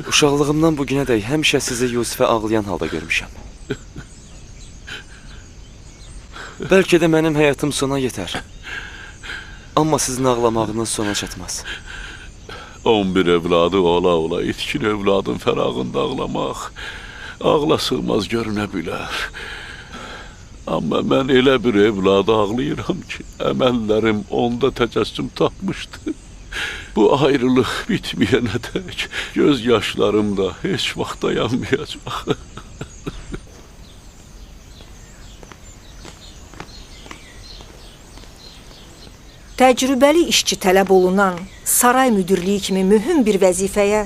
Uşaqlığımdan bugünədək həmişə sizi Yusifə ağlayan halda görmüşəm. Bəlkə də mənim həyatım sona yetər. Amma sizin ağlamağınız sona çatmaz. 11 evladı ola itkin evladın fərağında ağlamaq ağla sığmaz görünə bilər. Amma mən elə bir evladı ağlayıram ki, əməllərim onda təcəssüm tapmışdı. Bu ayrılıq bitməyənə dək göz yaşlarım da heç vaxt dayanmayacaq. Təcrübəli işçi tələb olunan saray müdürlüyü kimi mühüm bir vəzifəyə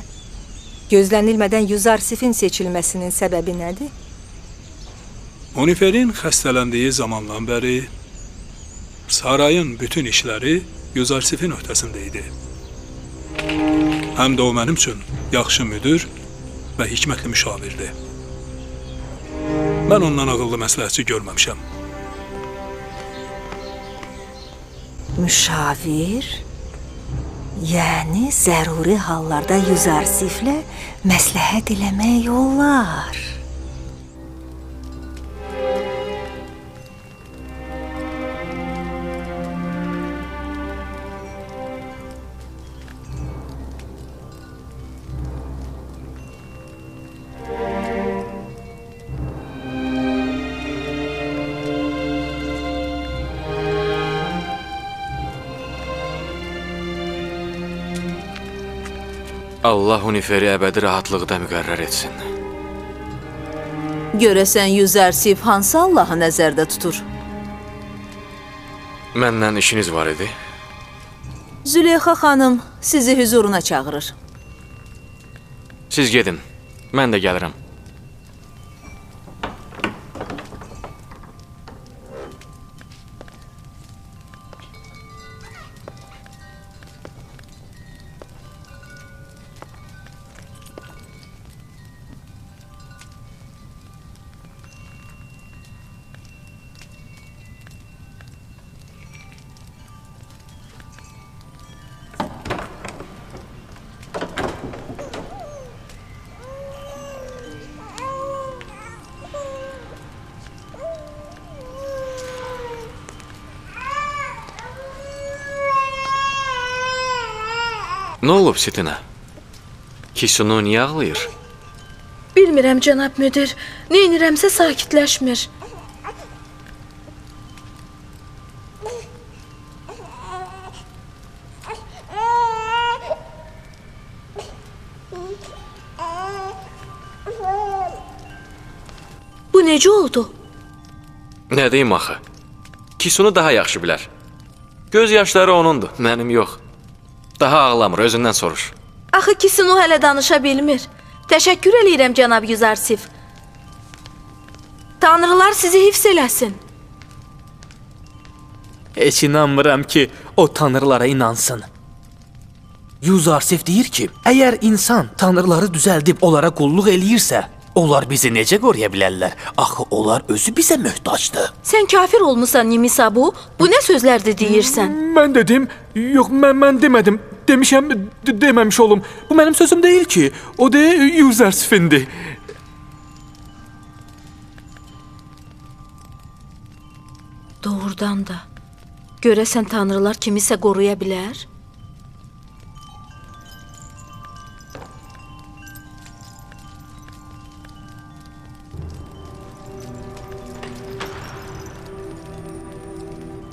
gözlənilmədən Yuzarsifin seçilməsinin səbəbi nədir? Uniferin xəstələndiyi zamandan bəri sarayın bütün işləri Yuzarsifin öhdəsində idi. Həm də o mənim üçün yaxşı müdür və hikmətli müşavirdir. Mən ondan ağıllı məsləhətçi görməmişəm. Müşavir? Yəni zəruri hallarda Yuzarsiflə məsləhət eləmək olar. Allah Uniferi əbədi rahatlıqda müqərrər etsin. Görəsən Yuzarsif hansı Allahı nəzərdə tutur? Məndən işiniz var idi. Züleyxa xanım sizi hüzuruna çağırır. Siz gedin, mən də gəlirəm. Nə olub Sitinə? Kisunu niyə ağlayır? Bilmirəm, cənab müdir. Neynirəmsə sakitləşmir. Bu necə oldu? Nə deyim axı? Kisunu daha yaxşı bilər. Göz yaşları onundur, mənim yox. Daha ağlamır, özündən soruş. Axı Kisinu hələ danışa bilmir. Təşəkkür eləyirəm, cənab Yuzarsif. Tanrılar sizi hifz eləsin. Heç inanmıram ki, o tanrılara inansın. Yuzarsif deyir ki, əgər insan tanrıları düzəldib onlara qulluq eləyirsə, onlar bizi necə qoruya bilərlər? Axı onlar özü bizə möhtacdır. Sən kafir olmusan, Nimisabu. Bu nə sözlərdir deyirsən? Mən dedim, yox mən demədim. Demişəm, deməmiş olum. Bu mənim sözüm deyil ki, o da Yuzarsif'indi. Doğrudan da. Görəsən tanrılar kimisə qoruya bilər?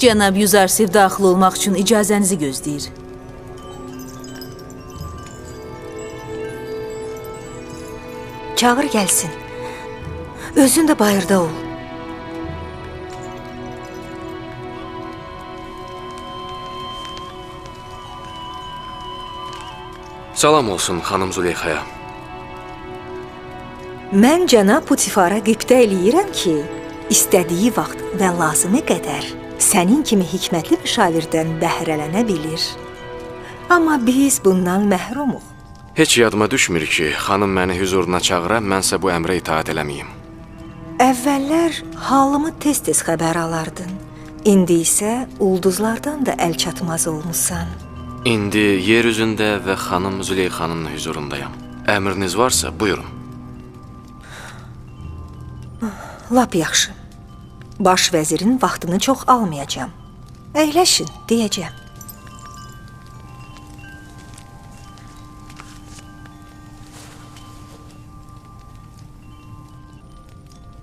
Cənab Yuzarsif daxil olmaq üçün icazənizi gözləyir. Çağır gəlsin. Özün də bayırda ol. Salam olsun xanım Züleyxaya. Mən cənab Putifara qibtə eləyirəm ki, istədiyi vaxt və lazımi qədər sənin kimi hikmətli müşavirdən bəhrələnə bilir. Amma biz bundan məhrumuq. Heç yadıma düşmür ki, xanım məni hüzuruna çağıra, mənsə bu əmrə itaat eləməyim. Əvvəllər halımı tez-tez xəbər alardın. İndi isə ulduzlardan da əl çatmaz olmusan. İndi yer üzündə və xanım Züleyxanın hüzurundayam. Əmriniz varsa, buyurun. Lap yaxşı. Baş vəzirin vaxtını çox almayacağam. Əyləşin, deyəcəm.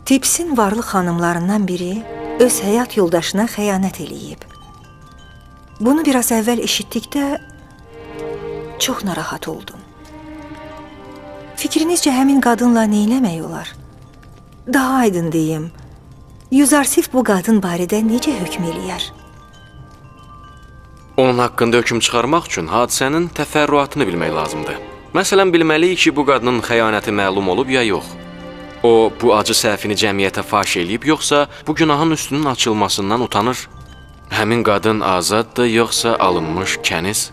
Tipsin varlı xanımlarından biri öz həyat yoldaşına xəyanət eləyib. Bunu biraz əvvəl eşitdikdə çox narahat oldum. Fikrinizcə həmin qadınla neyləmək olar? Daha aydın deyim, Yuzarsif bu qadın barədə necə hökm eləyər? Onun haqqında hökm çıxarmaq üçün hadisənin təfərrüatını bilmək lazımdır. Məsələn, bilməliyik ki, bu qadının xəyanəti məlum olub ya yox. O, bu acı səhvini cəmiyyətə faş eləyib, yoxsa bu günahın üstünün açılmasından utanır? Həmin qadın azaddır, yoxsa alınmış kəniz?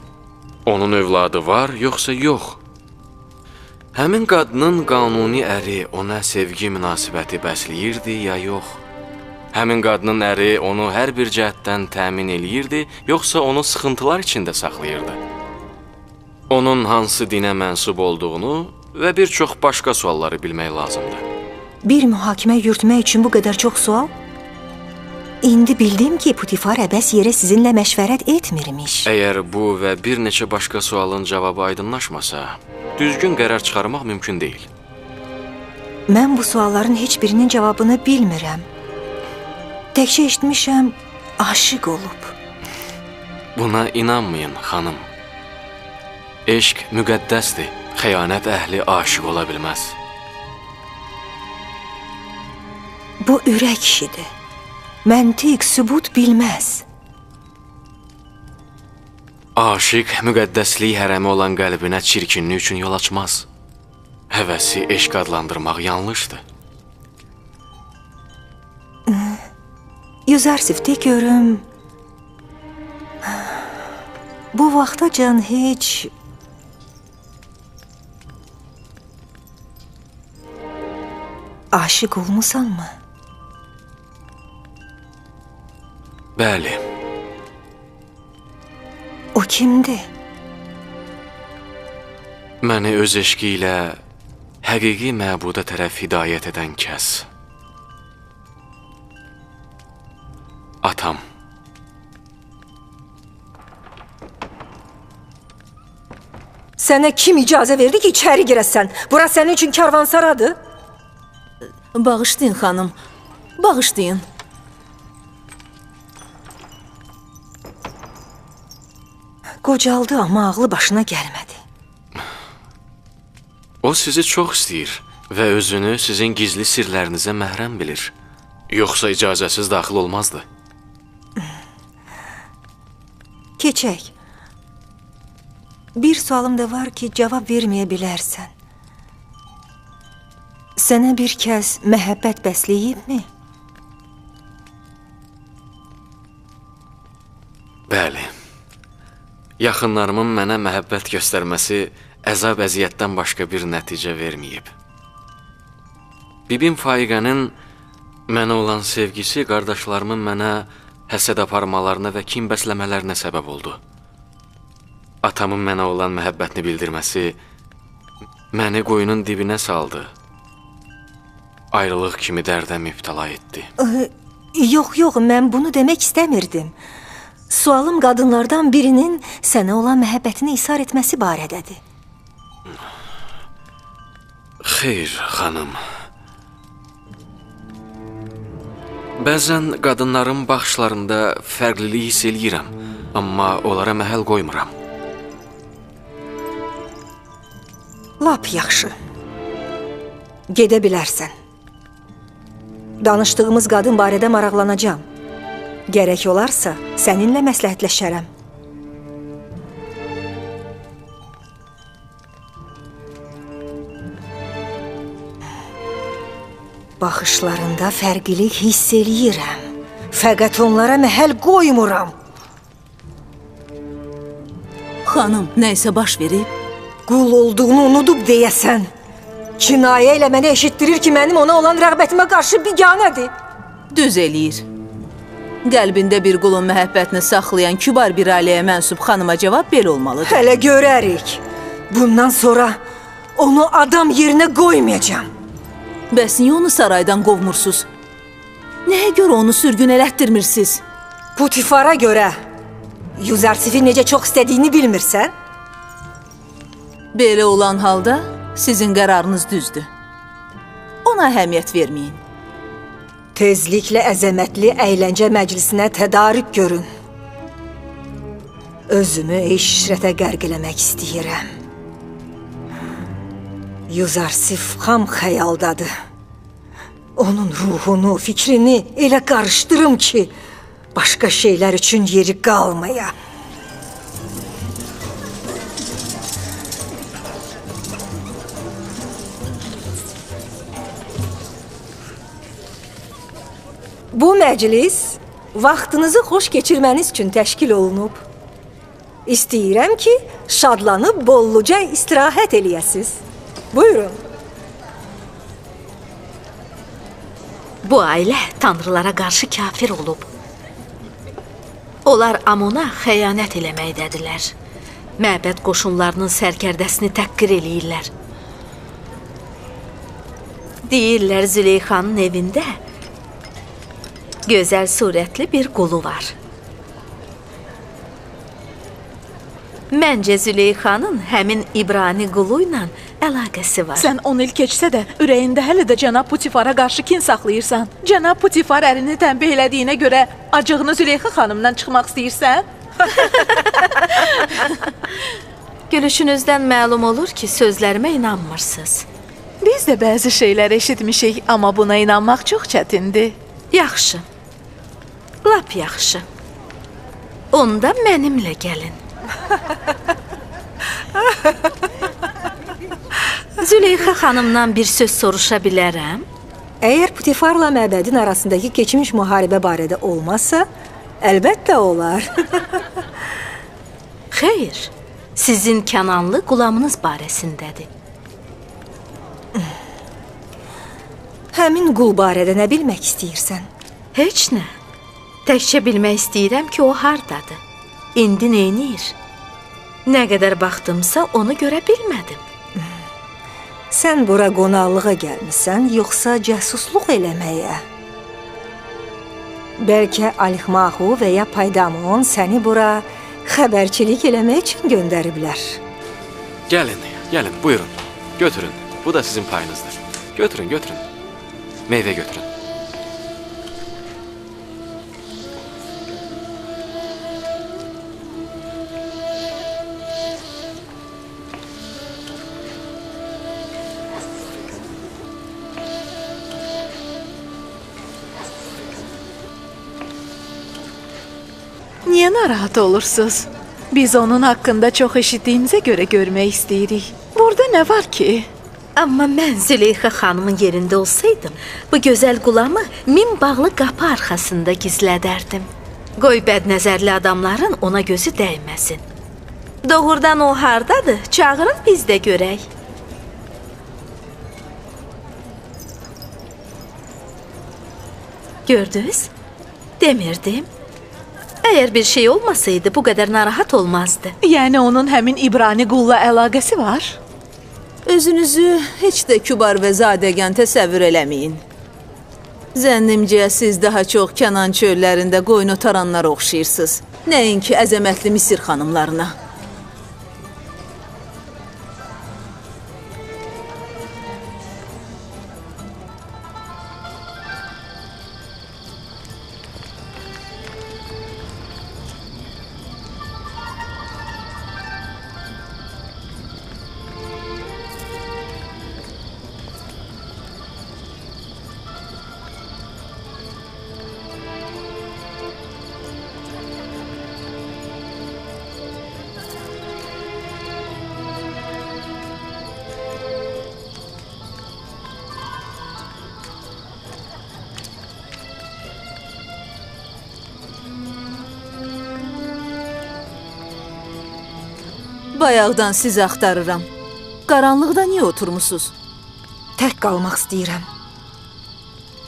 Onun övladı var, yoxsa yox? Həmin qadının qanuni əri ona sevgi münasibəti bəsləyirdi, ya yox? Həmin qadının əri onu hər bir cəhətdən təmin eləyirdi, yoxsa onu sıxıntılar içində saxlayırdı? Onun hansı dinə mənsub olduğunu və bir çox başqa sualları bilmək lazımdır. Bir mühakimə yürütmək üçün bu qədər çox sual? İndi bildim ki, Putifar əbəs yerə sizinlə məşvərət etmirmiş. Əgər bu və bir neçə başqa sualın cavabı aydınlaşmasa, düzgün qərar çıxarmaq mümkün deyil. Mən bu sualların heç birinin cavabını bilmirəm. Təkcə eşitmişəm, aşiq olub. Buna inanmayın, xanım. Eşq müqəddəsdir, xəyanət əhli aşiq ola bilməz. Bu ürək işidir. Məntiq, sübut bilməz. Aşiq müqəddəslik hərəmi olan qəlbinə çirkinlik üçün yol açmaz. Həvəsi eşq adlandırmaq yanlışdır. Yuzarsif, de görüm. Bu vaxtacan heç... aşiq olmusanmı? Bəli. O kimdir? Məni öz eşqi ilə həqiqi məbuda tərəf hidayət edən kəs. Atam. Sənə kim icazə verdi ki, içəri girəsən? Bura sənin üçün karvansaradır. Bağışlayın, xanım. Bağışlayın. Qocaldı, amma ağlı başına gəlmədi. O sizi çox istəyir və özünü sizin gizli sirlərinizə məhrəm bilir. Yoxsa icazəsiz daxil olmazdı. Keçək. Bir sualım da var ki, cavab verməyə bilərsən. Sənə bir kəs məhəbbət bəsləyibmi? Bəli. Yaxınlarımın mənə məhəbbət göstərməsi əzab-əziyyətdən başqa bir nəticə verməyib. Bibim Faiqənin mənə olan sevgisi qardaşlarımın mənə həsəd aparmalarına və kin bəsləmələrinə səbəb oldu. Atamın mənə olan məhəbbətini bildirməsi məni qoyunun dibinə saldı. Ayrılıq kimi dərdə mübtəla etdi. Yox, mən bunu demək istəmirdim. Sualım qadınlardan birinin sənə olan məhəbbətini isar etməsi barədədir. Xeyr, xanım. Bəzən qadınların baxışlarında fərqlilik hiss eləyirəm, amma onlara məhəl qoymuram. Lap yaxşı. Gedə bilərsən. Danışdığımız qadın barədə maraqlanacağam. Gərək olarsa, səninlə məsləhətləşərəm. Baxışlarında fərqlilik hiss eləyirəm. Fəqət onlara məhəl qoymuram. Xanım, nəysə baş verib? Qul olduğunu unudub deyəsən. Kinayə ilə mənə eşitdirir ki, mənim ona olan rəğbətimə qarşı biganədir. Düz eləyir. Qəlbində bir qulun məhəbbətini saxlayan kübar bir ailəyə mənsub xanıma cavab belə olmalıdır. Hələ görərik. Bundan sonra onu adam yerinə qoymayacağam. Bəs niyə onu saraydan qovmursuz? Nəyə görə onu sürgün elətdirmirsiniz? Putifara görə. Yüzərsifi necə çox istədiyini bilmirsən? Belə olan halda sizin qərarınız düzdür. Ona əhəmiyyət verməyin. Tezliklə əzəmətli əyləncə məclisinə tədarük görün. Özümü eşrətə qərq eləmək istəyirəm. Yüzarsif xam xəyaldadır. Onun ruhunu, fikrini elə qarışdırım ki, başqa şeylər üçün yeri qalmaya. Bu məclis vaxtınızı xoş keçirməniz üçün təşkil olunub. İstəyirəm ki, şadlanıb bolluca istirahət eləyəsiz. Buyurun. Bu ailə tanrılara qarşı kafir olub. Onlar Amona xəyanət eləməkdədirlər. Məbəd qoşunlarının sərkərdəsini təhqir eləyirlər. Deyirlər Züleyxanın evində gözəl surətli bir qulu var. Məncə Züleyxanın həmin İbrani qulu ilə əlaqəsi var. Sən 10 il keçsə də ürəyində hələ də cənab Putifara qarşı kin saxlayırsan. Cənab Putifar ərini tənbih elədiyinə görə acığını Züleyxa xanımdan çıxmaq istəyirsən? Gülüşünüzdən məlum olur ki, sözlərimə inanmırsınız. Biz də bəzi şeylər eşitmişik, amma buna inanmaq çox çətindir. Yaxşı. Lap yaxşı. Onda mənimlə gəlin. Züleyxa xanımdan bir söz soruşa bilərəm? Əgər Putifarla məbədin arasındakı keçmiş müharibə barədə olmazsa, əlbəttə olar. Xeyr, sizin Kənanlı qulamınız barəsindədir. Həmin qul barədə nə bilmək istəyirsən? Heç nə. Təkcə bilmək istəyirəm ki, o hardadır? İndi neyniyir? Nə qədər baxdımsa onu görə bilmədim. Sən bura qonaqlığa gəlmisən, yoxsa cəsusluq eləməyə? Bəlkə Alixmaxu və ya Paydamon səni bura xəbərçilik eləmək üçün göndəriblər. Gəlin, buyurun. Götürün. Bu da sizin payınızdır. Götürün. Meyvə götürün. Niyə narahat olursunuz? Biz onun haqqında çox eşitdiyimizə görə görmək istəyirik. Burada nə var ki? Amma mən Züleyxa xanımın yerində olsaydım, bu gözəl qulamı min bağlı qapı arxasında gizlədərdim. Qoy bədnəzərli adamların ona gözü dəyməsin. Doğrudan o hardadır? Çağırın biz də görək. Gördünüz? Demirdim. Əgər bir şey olmasaydı, bu qədər narahat olmazdı. Yəni onun həmin İbrani qulla əlaqəsi var? Özünüzü heç də kübar və zadəgan təsəvvür eləməyin. Zənnimcə siz daha çox Kənan çöllərində qoyun otaranlara oxşayırsınız. Nəinki əzəmətli Misir xanımlarına. Bayaqdan sizi axtarıram. Qaranlıqda niyə oturmusunuz? Tək qalmaq istəyirəm.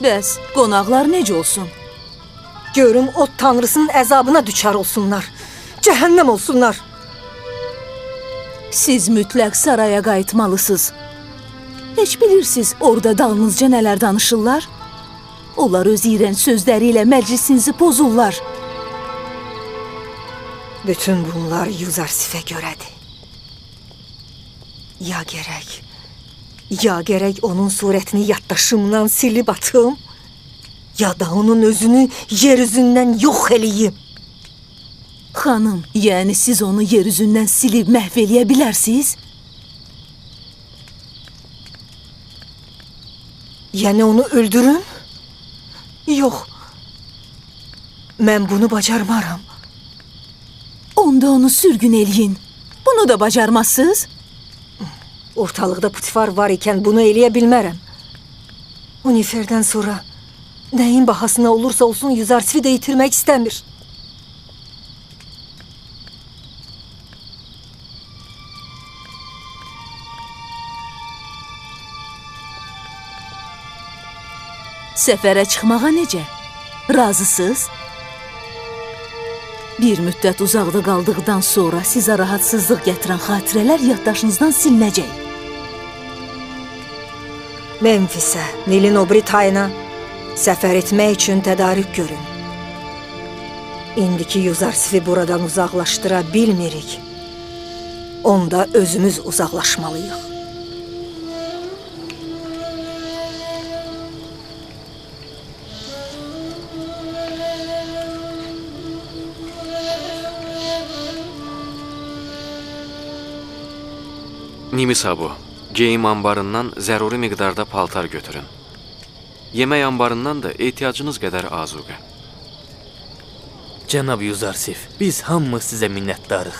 Bəs qonaqlar necə olsun? Görüm o tanrısının əzabına düçar olsunlar. Cəhənnəm olsunlar. Siz mütləq saraya qayıtmalısınız. Heç bilirsiniz orada dalınızca nələr danışırlar? Onlar öz iyrənc sözləri ilə məclisinizi pozurlar. Bütün bunlar Yuzarsifə görədir. Ya gərək onun surətini yaddaşımdan silib atım, ya da onun özünü yer üzündən yox eləyim. Xanım, yəni siz onu yer üzündən silib məhv eləyə bilərsiniz? Yəni onu öldürün? Yox, mən bunu bacarmaram. Onda onu sürgün eləyin. Bunu da bacarmazsınız? Ortalıqda Putifar var ikən bunu eləyə bilmərəm. Uniferdən sonra nəyin bahasına olursa olsun Yuzarsif'i də itirmək istəmir. Səfərə çıxmağa necə? Razısınız? Bir müddət uzaqda qaldıqdan sonra sizə rahatsızlıq gətirən xatirələr yaddaşınızdan silinəcək. Memfisə, Nilin o biri tayına səfər etmək üçün tədarük görün. İndiki Yuzarsif'i buradan uzaqlaşdıra bilmirik. Onda özümüz uzaqlaşmalıyıq. Nimisa bu. Geyim anbarından zəruri miqdarda paltar götürün. Yemək anbarından da ehtiyacınız qədər azuqə. Cənab Yuzarsif, biz hamımız sizə minnətdarıq.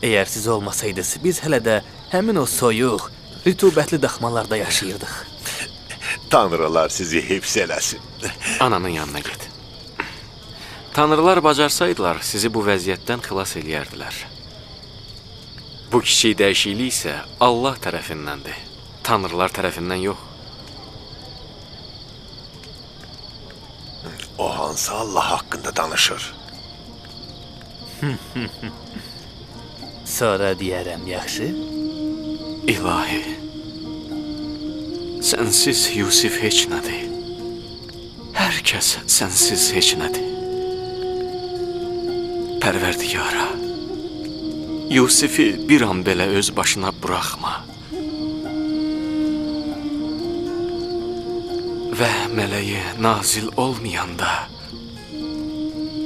Əgər siz olmasaydınız, biz hələ də həmin o soyuq, rütubətli daxmalarda yaşayırdıq. Tanrılar sizi hifz eləsin. Ananın yanına get. Tanrılar bacarsaydılar, sizi bu vəziyyətdən xilas eləyərdilər. Bu kiçik dəyişiklik isə Allah tərəfindəndir. Tanrılar tərəfindən yox. O hansı Allah haqqında danışır? Sonra deyərəm, yaxşı? İlahi, sənsiz Yusif heç nədir. Hər kəs sənsiz heç nədir. Pərverdigara, Yusifi bir an belə öz başına buraxma. Və mələyi nazil olmayanda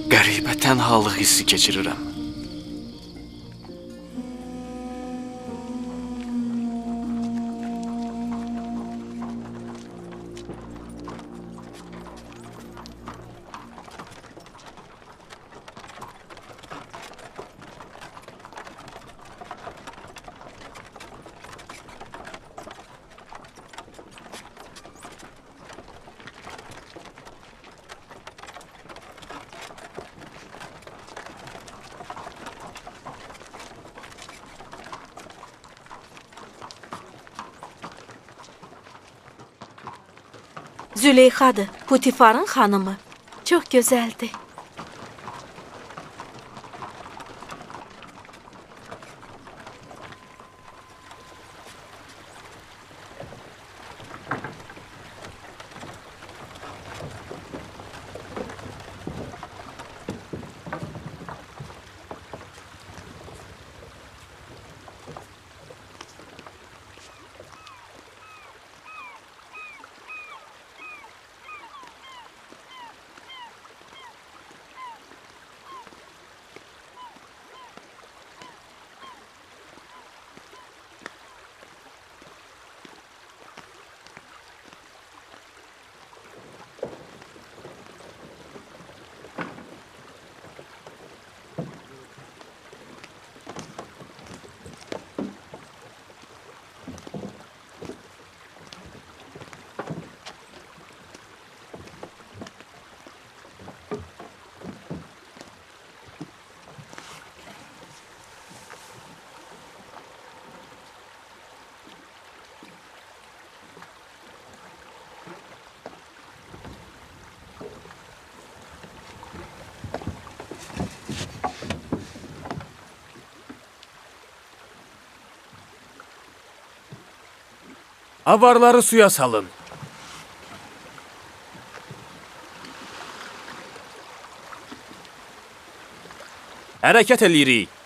qəribə tənhalıq hissi keçirirəm. Züleyxadır, Putifarın xanımı. Çox gözəldir. Avarları suya salın. Hərəkət eləyirik.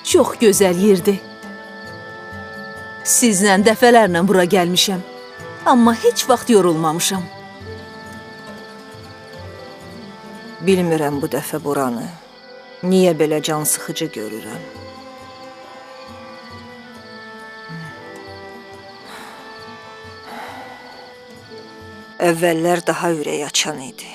Çox gözəl yerdir. Sizlə dəfələrlə bura gəlmişəm, amma heç vaxt yorulmamışam. Bilmirəm bu dəfə buranı. Niyə belə can sıxıcı görürəm? Əvvəllər daha ürək açan idi.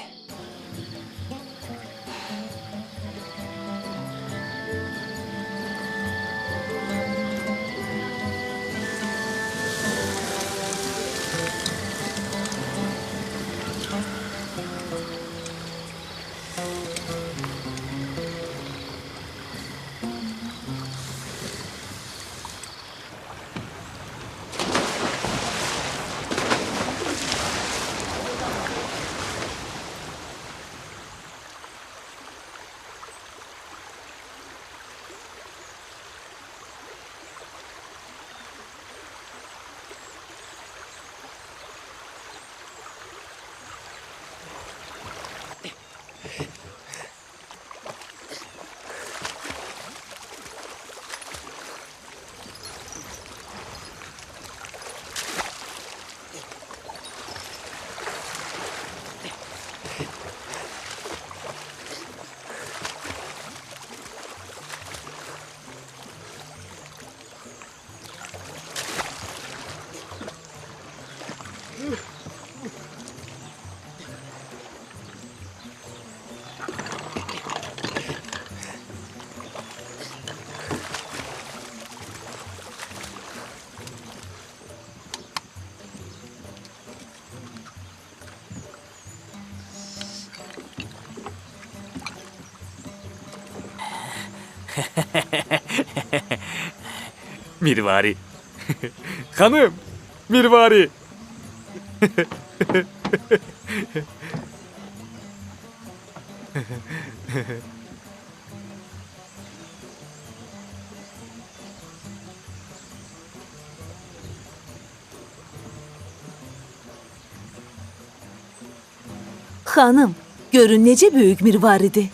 Mirvari. Hanım, Mirvari. Xanım, görün necə böyük mirvaridir.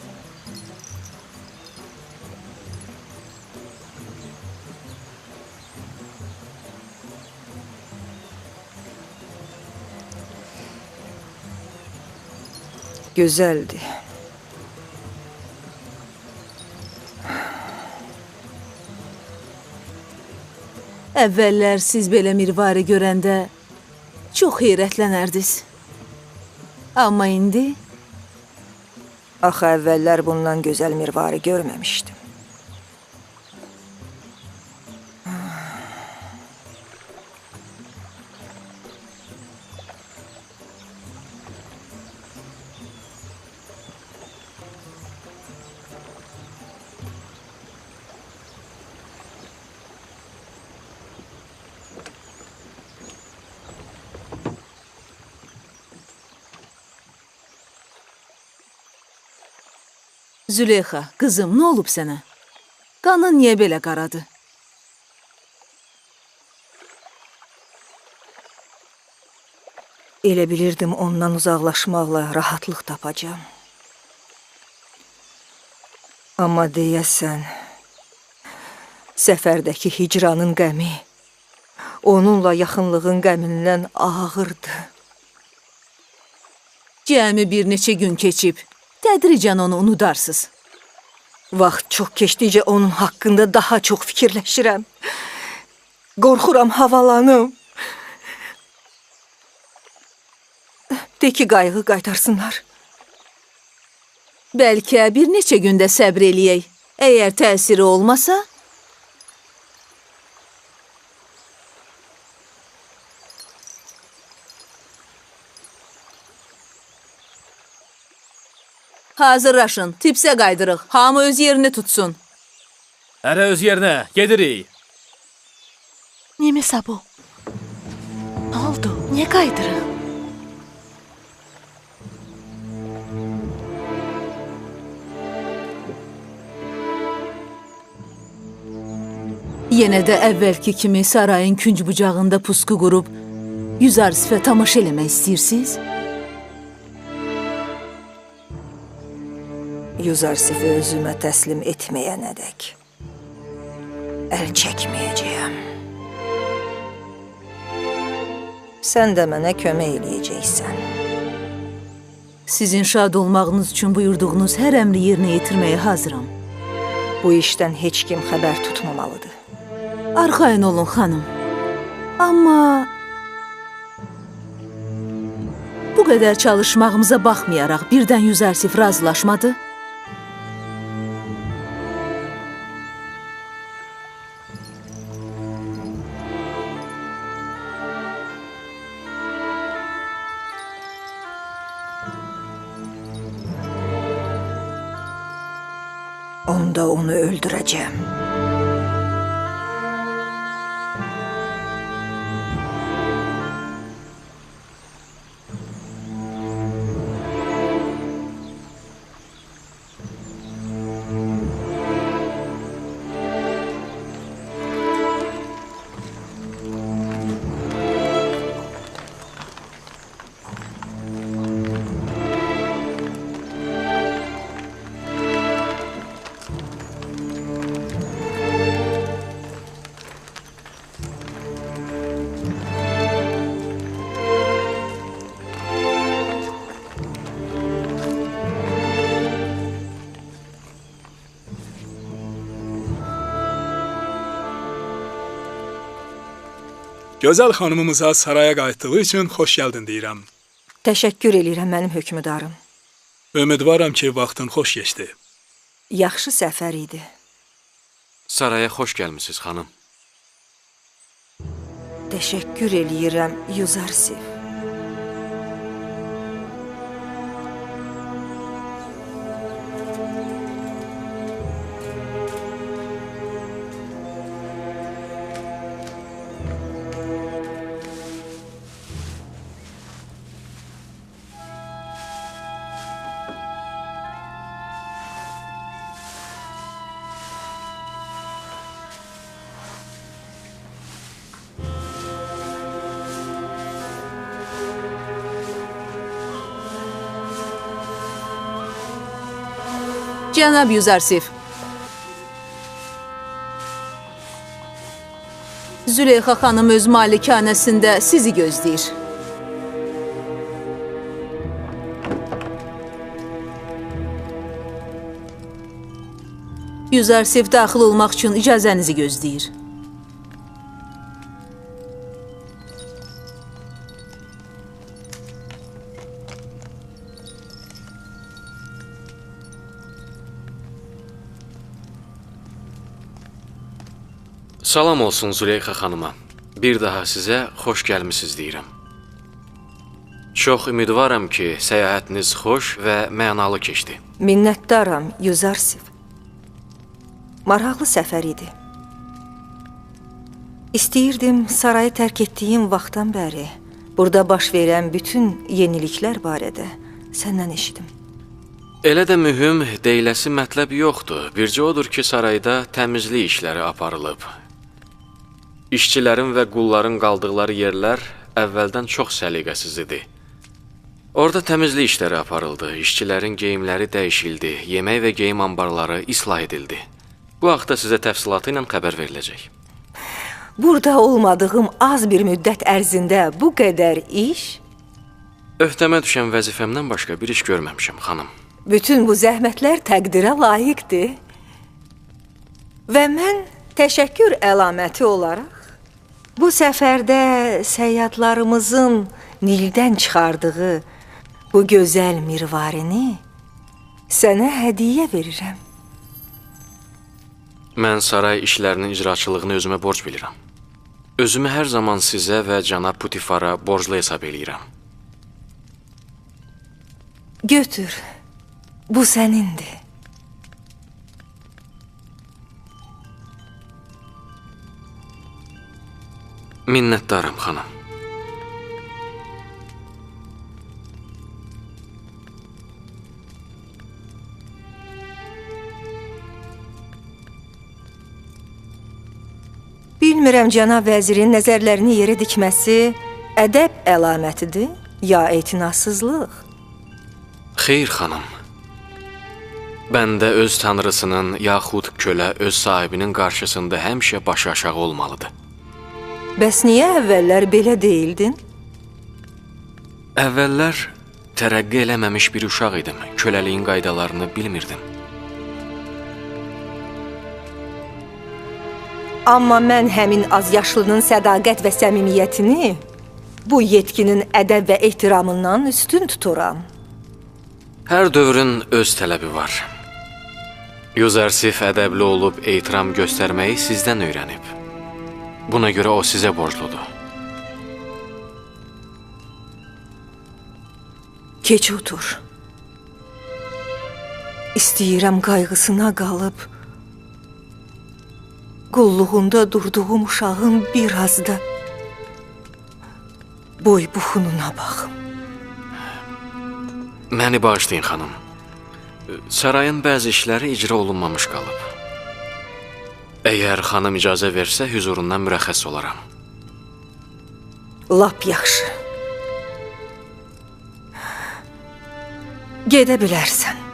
Gözəldir. Əvvəllər siz belə mirvari görəndə çox heyrətlənərdiniz. Amma indi Axı əvvəllər bundan gözəl mirvari görməmişdim. Züleyxa, qızım, nə olub sənə? Qanın niyə belə qaradı? Elə bilirdim ondan uzaqlaşmaqla rahatlıq tapacağam. Amma deyəsən, səfərdəki hicranın qəmi, onunla yaxınlığın qəmindən ağırdı. Cəmi bir neçə gün keçib, tədricən onu unudarsınız. Vaxt çox keçdikcə onun haqqında daha çox fikirləşirəm. Qorxuram havalanım. De ki, qayğı qaytarsınlar. Bəlkə bir neçə gündə səbr eləyək. Əgər təsiri olmasa, hazırlaşın, tipsə qaydırıq. Hamı öz yerini tutsun. Hərə öz yerinə, gedirik. Nemisa bu. Nə oldu? Niyə qaydırıq? Yenə də əvvəlki kimi sarayın künc bucağında pusku qurub, Yüzarsifə tamaşa eləmək istəyirsiniz? Yüzarsifi özümə təslim etməyənədək. əl çəkməyəcəyəm. Sən də mənə kömək eləyəcəksən. Sizin şad olmağınız üçün buyurduğunuz hər əmri yerinə yetirməyə hazıram. Bu işdən heç kim xəbər tutmamalıdır. Arxayın olun, xanım. Amma bu qədər çalışmağımıza baxmayaraq birdən Yüzərsif razılaşmadı. Onda onu öldürəcəm. Gözəl xanımımıza saraya qayıtdığı üçün xoş gəldin deyirəm. Təşəkkür eləyirəm mənim hökmdarım. Ümidvaram ki, vaxtın xoş keçdi. Yaxşı səfər idi. Saraya xoş gəlmisiniz, xanım. Təşəkkür eləyirəm, Yüzərsif. Cənab Yüzərsif. Züleyxa xanım öz malikanəsində sizi gözləyir. Yüzərsif daxil olmaq üçün icazənizi gözləyir. Salam olsun Züleyxa xanıma. Bir daha sizə xoş gəlmisiniz deyirəm. Çox ümidvaram ki, səyahətiniz xoş və mənalı keçdi. Minnətdaram, Yüzərsif. Maraqlı səfər idi. İstəyirdim sarayı tərk etdiyim vaxtdan bəri burada baş verən bütün yeniliklər barədə səndən eşidim. Elə də mühüm deyiləsi mətləb yoxdur. Bircə odur ki, sarayda təmizlik işləri aparılıb. İşçilərin və qulların qaldıqları yerlər əvvəldən çox səliqəsiz idi. Orada təmizlik işləri aparıldı, işçilərin geyimləri dəyişildi, yemək və geyim anbarları islah edildi. Bu haqda sizə təfsilatı ilə xəbər veriləcək. Burada olmadığım az bir müddət ərzində bu qədər iş? Öhdəmə düşən vəzifəmdən başqa bir iş görməmişəm, xanım. Bütün bu zəhmətlər təqdirə layiqdir. Və mən təşəkkür əlaməti olaraq bu səfərdə səyyadlarımızın Nildən çıxardığı bu gözəl mirvarini sənə hədiyyə verirəm. Mən saray işlərinin icraçılığını özümə borc bilirəm. Özümü hər zaman sizə və cənab Putifara borclu hesab eləyirəm. Götür, bu sənindir. Minnətdaram, xanım. Bilmirəm, cənab vəzirin nəzərlərini yerə dikməsi ədəb əlamətidir, ya etinasızlıq? Xeyr, xanım. Bəndə öz tanrısının yaxud kölə öz sahibinin qarşısında həmişə başı aşağı olmalıdır. Bəs niyə əvvəllər belə deyildin? Əvvəllər tərəqqi eləməmiş bir uşaq idim. Köləliyin qaydalarını bilmirdim. Amma mən həmin azyaşlının sədaqət və səmimiyyətini bu yetkinin ədəb və ehtiramından üstün tuturam. Hər dövrün öz tələbi var. Yuzarsif ədəbli olub ehtiram göstərməyi sizdən öyrənib. Buna görə o sizə borcludur. Keç otur. İstəyirəm qayğısına qalıb qulluğunda durduğum uşağın biraz da boy-buxununa baxım. Məni bağışlayın, xanım. Sarayın bəzi işləri icra olunmamış qalıb. Əgər xanım icazə versə, hüzurundan mürəxxəs olaram. Lap yaxşı. Gedə bilərsən.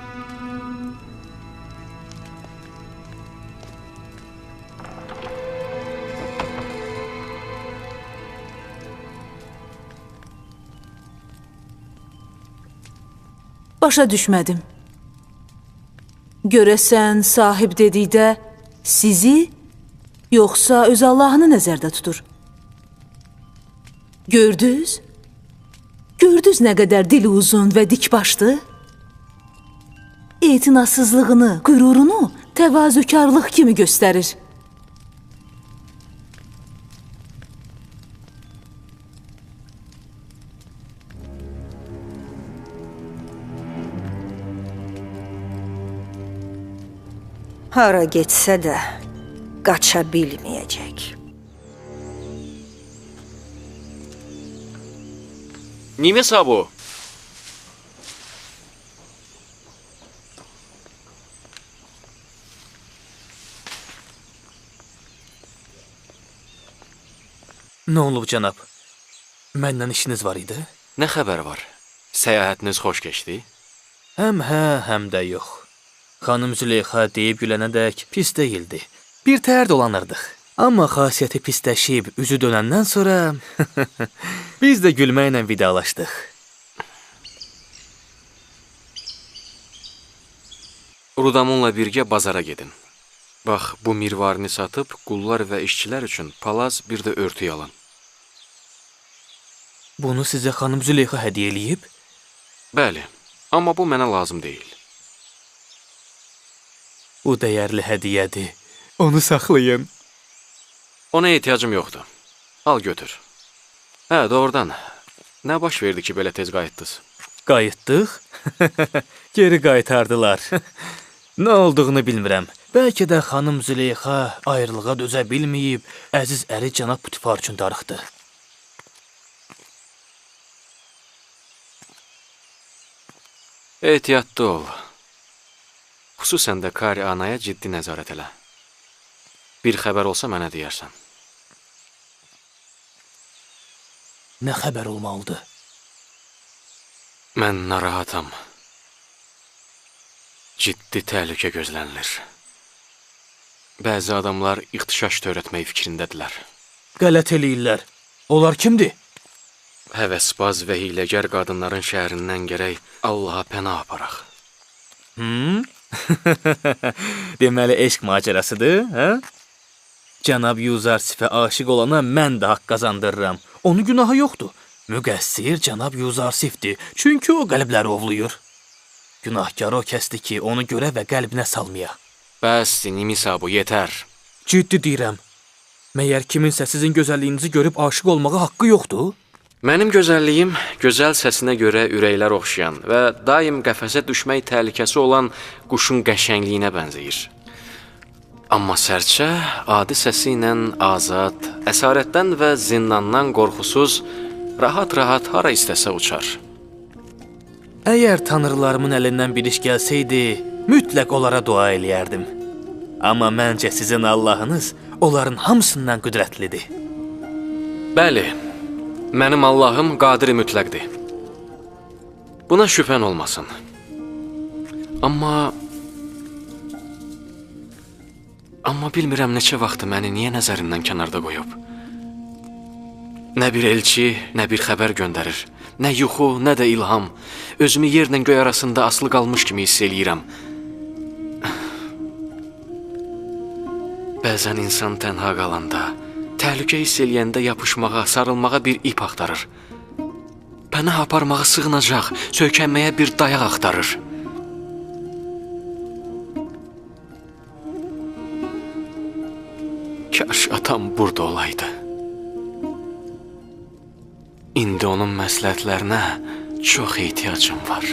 Başa düşmədim. Görəsən sahib dedikdə sizi, yoxsa öz Allahını nəzərdə tutur? Gördünüz? Gördünüz nə qədər dili uzun və dikbaşdı? Etinasızlığını, qürurunu təvazökarlıq kimi göstərir. Hara getsə də qaça bilməyəcək. Nimesa bu? Nə olub, cənab? Məndən işiniz var idi? Nə xəbər var? Səyahətiniz xoş keçdi? Həm hə, həm də yox. Xanım Züleyxa deyib gülənədək pis deyildi. Bir təhər dolanırdıq. Amma xasiyyəti pisləşib, üzü dönəndən sonra biz də gülməklə vidalaşdıq. Rudamunla birgə bazara gedin. Bax, bu mirvarini satıb, qullar və işçilər üçün palaz, bir də örtü alın. Bunu sizə xanım Züleyxa hədiyyə eləyib? Bəli, amma bu mənə lazım deyil. Bu dəyərli hədiyyədir. Onu saxlayın. Ona ehtiyacım yoxdur. Al götür. Hə, doğrudan. Nə baş verdi ki, belə tez qayıtdınız? Qayıtdıq? Geri qaytardılar. Nə olduğunu bilmirəm. Bəlkə də xanım Züleyxa ayrılığa dözə bilməyib, əziz əri cənab Putifar üçün darıxdı. Ehtiyatlı ol. Xüsusən də Kari anaya ciddi nəzarət elə. Bir xəbər olsa mənə deyərsən. Nə xəbər olmalıdır? Mən narahatam. Ciddi təhlükə gözlənilir. Bəzi adamlar ixtişaş törətmək fikrindədirlər. Qələt eləyirlər. Onlar kimdir? Həvəsbaz və hiləgər qadınların şəhərindən gərək Allaha pənah aparaq. Deməli, eşq macərasıdır, hə? Cənab Yuzarsifə aşiq olana mən də haqq qazandırıram. Onun günahı yoxdur. Müqəssir cənab Yuzarsifdir, çünki o qəlbləri ovluyur. Günahkar o kəsdir ki, onu görə və qəlbinə salmaya. Bəsdir, Nimisa, bu yetər. Ciddi deyirəm. Məyər kiminsə sizin gözəlliyinizi görüb aşiq olmağa haqqı yoxdur? Mənim gözəlliyim gözəl səsinə görə ürəklər oxşayan və daim qəfəsə düşmək təhlükəsi olan quşun qəşəngliyinə bənzəyir. Amma sərçə adi səsi ilə azad, əsarətdən və zindandan qorxusuz, rahat-rahat hara istəsə uçar. Əgər tanrılarımın əlindən bir iş gəlsəydi, mütləq onlara dua eləyərdim. Amma məncə sizin Allahınız onların hamısından qüdrətlidir. Bəli, mənim Allahım qadiri mütləqdir. Buna şübhən olmasın. Amma Amma bilmirəm neçə vaxtı məni niyə nəzərindən kənarda qoyub. Nə bir elçi, nə bir xəbər göndərir. Nə yuxu, nə də ilham. Özümü yerlə göy arasında asılı qalmış kimi hiss eləyirəm. Bəzən insan tənha qalanda, təhlükə hiss eləyəndə yapışmağa, sarılmağa bir ip axtarır. Pənah aparmağa sığınacaq, söykənməyə bir dayaq axtarır. Kaş atam burada olaydı. İndi onun məsləhətlərinə çox ehtiyacım var.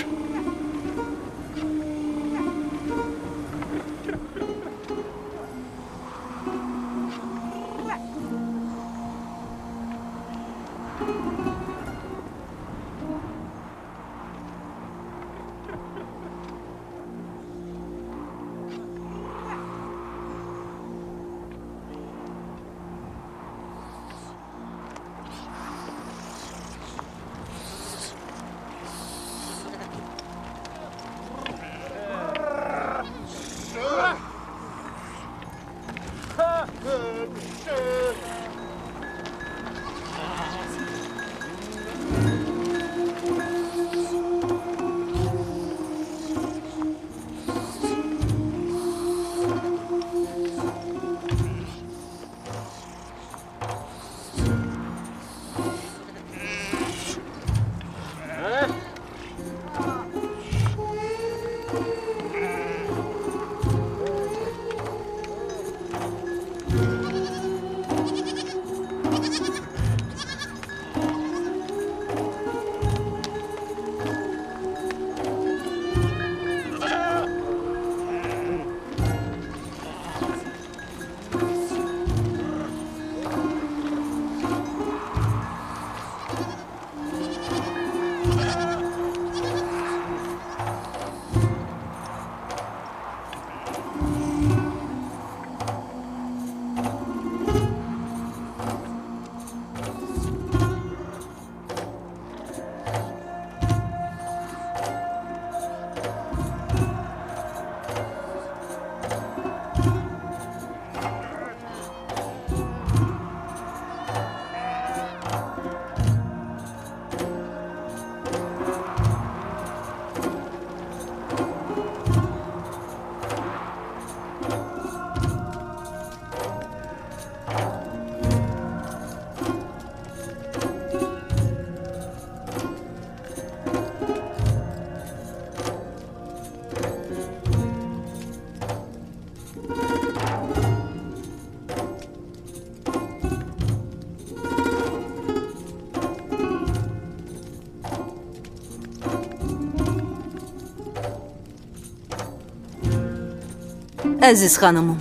Əziz xanımım,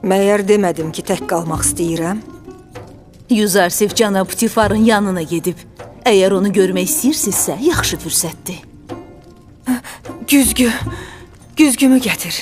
Məyər demədim ki, tək qalmaq istəyirəm? Yuzarsif cənab Putifarın yanına gedib. Əgər onu görmək istəyirsinizsə, yaxşı fürsətdir. Güzgümü gətir.